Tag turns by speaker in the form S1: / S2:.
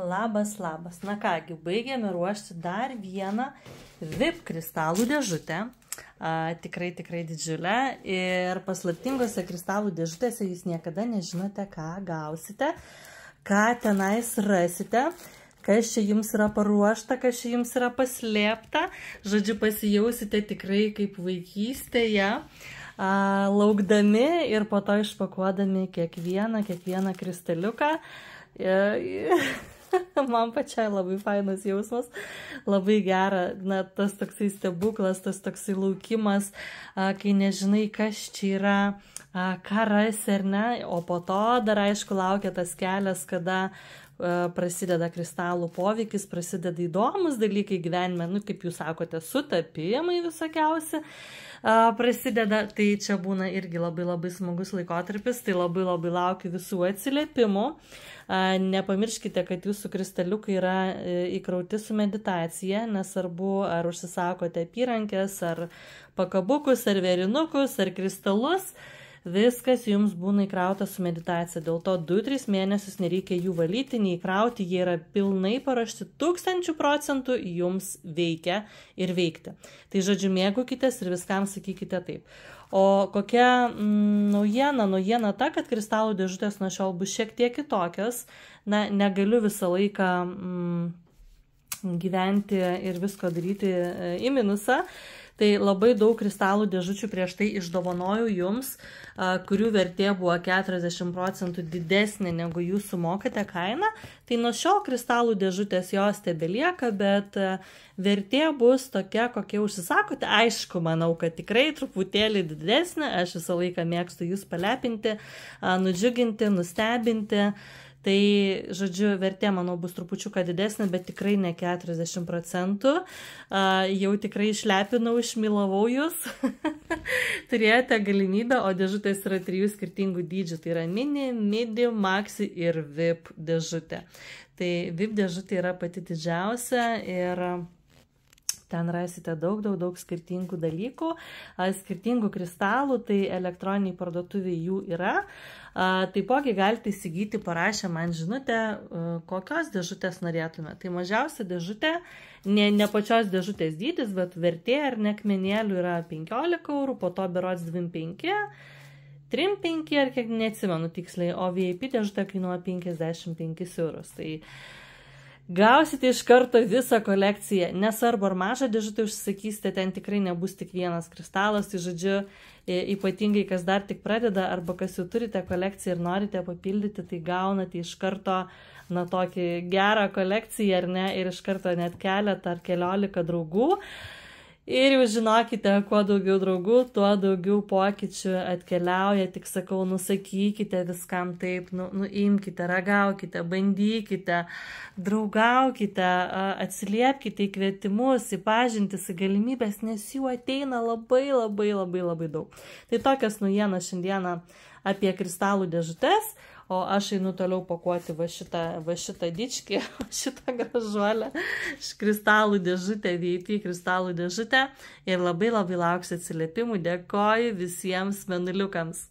S1: Labas, labas. Na kągi, baigėme ruošti dar vieną VIP kristalų dėžutę. Tikrai didžiulę. Ir paslaptingose kristalų dėžutėse jūs niekada nežinote, ką gausite, ką tenais rasite, kas čia jums yra paruošta, kas čia jums yra paslėpta. Žodžiu, pasijausite tikrai kaip vaikystėje, laukdami ir po to išpakuodami kiekvieną kristaliuką. Man pačiai labai fainas jausmas, labai gera, tas toksai stebuklas, tas toksai laukimas, kai nežinai, kas čia yra, ką rasi ar ne, o po to dar aišku laukia tas kelias, kada prasideda kristalų poveikis, prasideda įdomus dalykai gyvenime, kaip jūs sakote, sutapimai visokiausi prasideda, tai čia būna irgi labai smagus laikotarpis, tai labai laukiu visų atsiliepimų. Nepamirškite, kad jūsų kristaliukai yra įkrauti su meditacija, nesvarbu, ar užsisakote apyrankės, ar pakabukus, ar vėrinukus, ar kristalus, viskas jums būna įkrauta su meditacija. Dėl to 2-3 mėnesius nereikia jų valyti, neįkrauti, jie yra pilnai paruošti 1000% jums veikia ir veikti. Tai žodžiu, mėgaukitės ir viskam sakykite taip. O kokia naujiena ta, kad kristalų dėžutės nuo šiol bus šiek tiek kitokios. Na, negaliu visą laiką gyventi ir visko daryti į minusą. Tai labai daug kristalų dėžučių prieš tai išdovanojau jums, kurių vertė buvo 40% didesnė negu jūs sumokate kainą. Tai nuo šiol kristalų dėžutės jos tebelieka, bet vertė bus tokia, kokia užsisakote. Aišku, manau, kad tikrai truputėlį didesnė. Aš visą laiką mėgstu jūs palepinti, nudžiuginti, nustebinti. Tai, žodžiu, vertė, manau, bus trupučiuką didesnė, bet tikrai ne 40%. Jau tikrai išlepinau, išmilavau jūs. Turėjote galimybę, o dėžutės yra 3 skirtingų dydžių. Tai yra mini, midi, maxi ir VIP dėžutė. Tai VIP dėžutė yra pati didžiausia ir ten rasite daug skirtingų dalykų, skirtingų kristalų, tai elektroniniai parduotuviai jų yra. Taipogi galite įsigyti, parašę man žinutę, kokios dėžutės norėtume. Tai mažiausia dėžutė, ne pačios dėžutės dydis, bet vertė ar ne akmenėlių yra 15 €, po to berods 25, 35 ar kiek neatsimenu tiksliai, o VIP dėžutė kainuoja 55 €. Tai gausite iš karto visą kolekciją, nesvarbu ar mažą dėžutę užsisakysite, ten tikrai nebus tik vienas kristalas, tai žodžiu, ypatingai kas dar tik pradeda arba kas jau turite kolekciją ir norite papildyti, tai gaunate iš karto tokį gerą kolekciją ar ne, ir iš karto net keletą ar 14 draugų. Ir jūs žinokite, kuo daugiau draugų, tuo daugiau pokyčių atkeliauja, tik sakau, nusakykite viskam taip, nuimkite, ragaukite, bandykite, draugaukite, atsiliepkite į kvietimus, į pažintis, į galimybės, nes jų ateina labai daug. Tai tokias naujienas šiandieną apie kristalų dėžutes. O aš einu toliau pakuoti va šitą dičkį, šitą gražuolę, kristalų dėžutę, VIP kristalų dėžutę. Ir labai lauksiu atsiliepimų. Dėkoju visiems menuliukams.